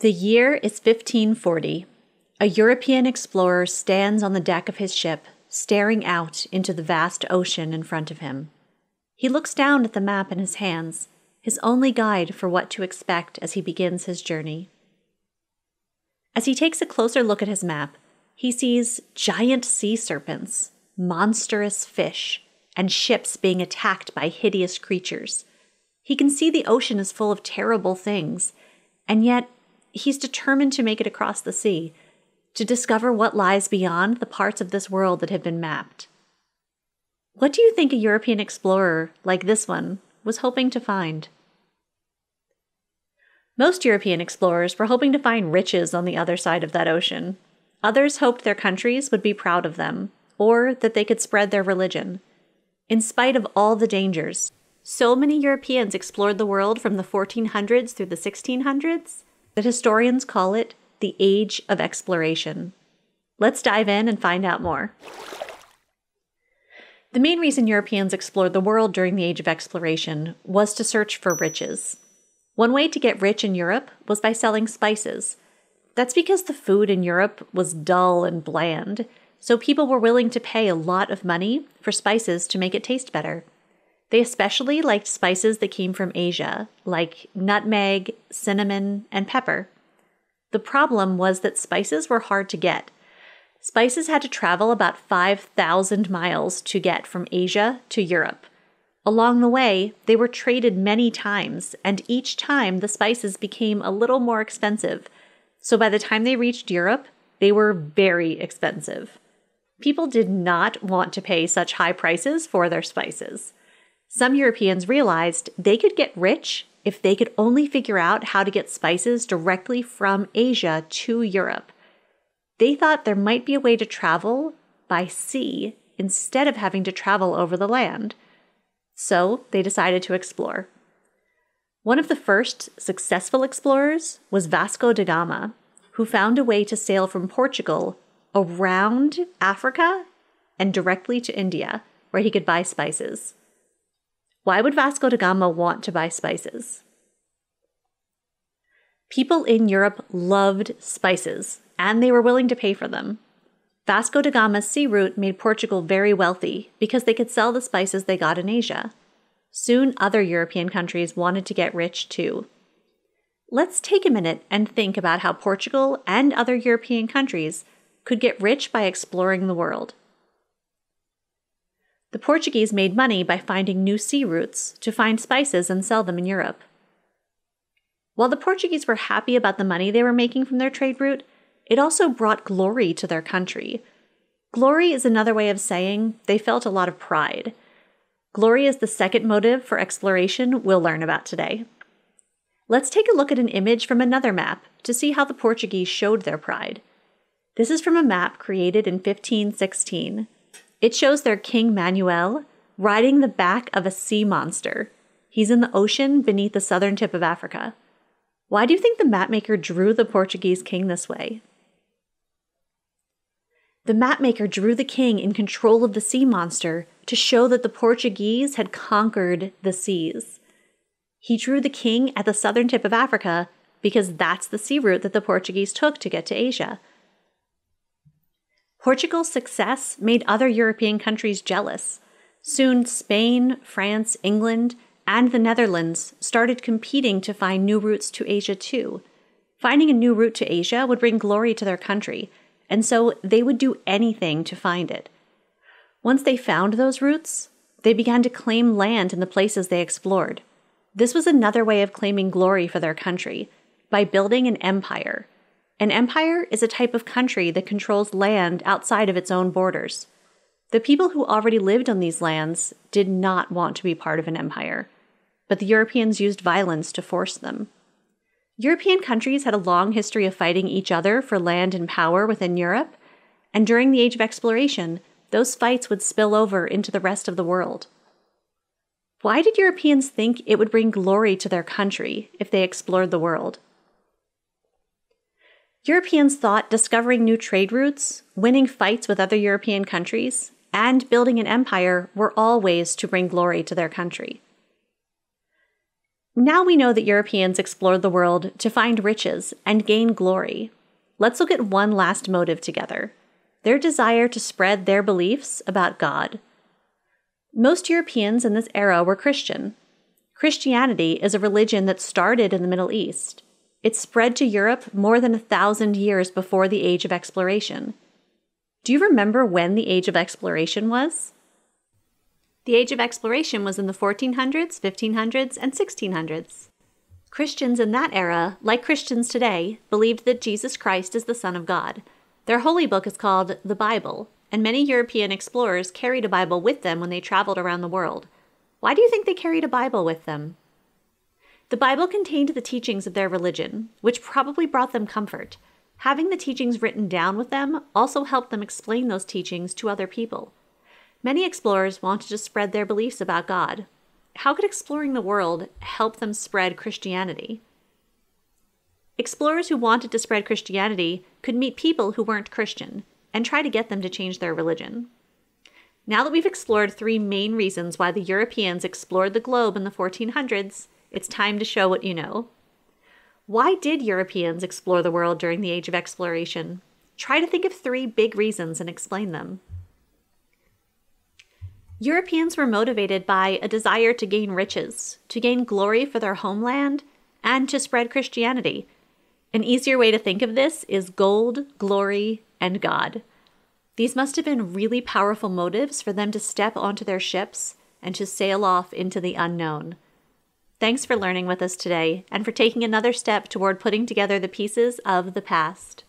The year is 1540. A European explorer stands on the deck of his ship, staring out into the vast ocean in front of him. He looks down at the map in his hands, his only guide for what to expect as he begins his journey. As he takes a closer look at his map, he sees giant sea serpents, monstrous fish, and ships being attacked by hideous creatures. He can see the ocean is full of terrible things, and yet he's determined to make it across the sea, to discover what lies beyond the parts of this world that have been mapped. What do you think a European explorer like this one was hoping to find? Most European explorers were hoping to find riches on the other side of that ocean. Others hoped their countries would be proud of them, or that they could spread their religion. In spite of all the dangers, so many Europeans explored the world from the 1400s through the 1600s that historians call it the Age of Exploration. Let's dive in and find out more. The main reason Europeans explored the world during the Age of Exploration was to search for riches. One way to get rich in Europe was by selling spices. That's because the food in Europe was dull and bland, so people were willing to pay a lot of money for spices to make it taste better. They especially liked spices that came from Asia, like nutmeg, cinnamon, and pepper. The problem was that spices were hard to get. Spices had to travel about 5,000 miles to get from Asia to Europe. Along the way, they were traded many times, and each time the spices became a little more expensive. So by the time they reached Europe, they were very expensive. People did not want to pay such high prices for their spices. Some Europeans realized they could get rich if they could only figure out how to get spices directly from Asia to Europe. They thought there might be a way to travel by sea instead of having to travel over the land. So they decided to explore. One of the first successful explorers was Vasco da Gama, who found a way to sail from Portugal around Africa and directly to India, where he could buy spices. Why would Vasco da Gama want to buy spices? People in Europe loved spices, and they were willing to pay for them. Vasco da Gama's sea route made Portugal very wealthy because they could sell the spices they got in Asia. Soon, other European countries wanted to get rich too. Let's take a minute and think about how Portugal and other European countries could get rich by exploring the world. The Portuguese made money by finding new sea routes to find spices and sell them in Europe. While the Portuguese were happy about the money they were making from their trade route, it also brought glory to their country. Glory is another way of saying they felt a lot of pride. Glory is the second motive for exploration we'll learn about today. Let's take a look at an image from another map to see how the Portuguese showed their pride. This is from a map created in 1516. It shows their King Manuel riding the back of a sea monster. He's in the ocean beneath the southern tip of Africa. Why do you think the mapmaker drew the Portuguese king this way? The mapmaker drew the king in control of the sea monster to show that the Portuguese had conquered the seas. He drew the king at the southern tip of Africa because that's the sea route that the Portuguese took to get to Asia. Portugal's success made other European countries jealous. Soon, Spain, France, England, and the Netherlands started competing to find new routes to Asia too. Finding a new route to Asia would bring glory to their country, and so they would do anything to find it. Once they found those routes, they began to claim land in the places they explored. This was another way of claiming glory for their country, by building an empire. An empire is a type of country that controls land outside of its own borders. The people who already lived on these lands did not want to be part of an empire, but the Europeans used violence to force them. European countries had a long history of fighting each other for land and power within Europe, and during the Age of Exploration, those fights would spill over into the rest of the world. Why did Europeans think it would bring glory to their country if they explored the world? Europeans thought discovering new trade routes, winning fights with other European countries, and building an empire were all ways to bring glory to their country. Now we know that Europeans explored the world to find riches and gain glory. Let's look at one last motive together: their desire to spread their beliefs about God. Most Europeans in this era were Christian. Christianity is a religion that started in the Middle East. It spread to Europe more than 1,000 years before the Age of Exploration. Do you remember when the Age of Exploration was? The Age of Exploration was in the 1400s, 1500s, and 1600s. Christians in that era, like Christians today, believed that Jesus Christ is the Son of God. Their holy book is called the Bible, and many European explorers carried a Bible with them when they traveled around the world. Why do you think they carried a Bible with them? The Bible contained the teachings of their religion, which probably brought them comfort. Having the teachings written down with them also helped them explain those teachings to other people. Many explorers wanted to spread their beliefs about God. How could exploring the world help them spread Christianity? Explorers who wanted to spread Christianity could meet people who weren't Christian and try to get them to change their religion. Now that we've explored 3 main reasons why the Europeans explored the globe in the 1400s, it's time to show what you know. Why did Europeans explore the world during the Age of Exploration? Try to think of 3 big reasons and explain them. Europeans were motivated by a desire to gain riches, to gain glory for their homeland, and to spread Christianity. An easier way to think of this is gold, glory, and God. These must have been really powerful motives for them to step onto their ships and to sail off into the unknown. Thanks for learning with us today and for taking another step toward putting together the pieces of the past.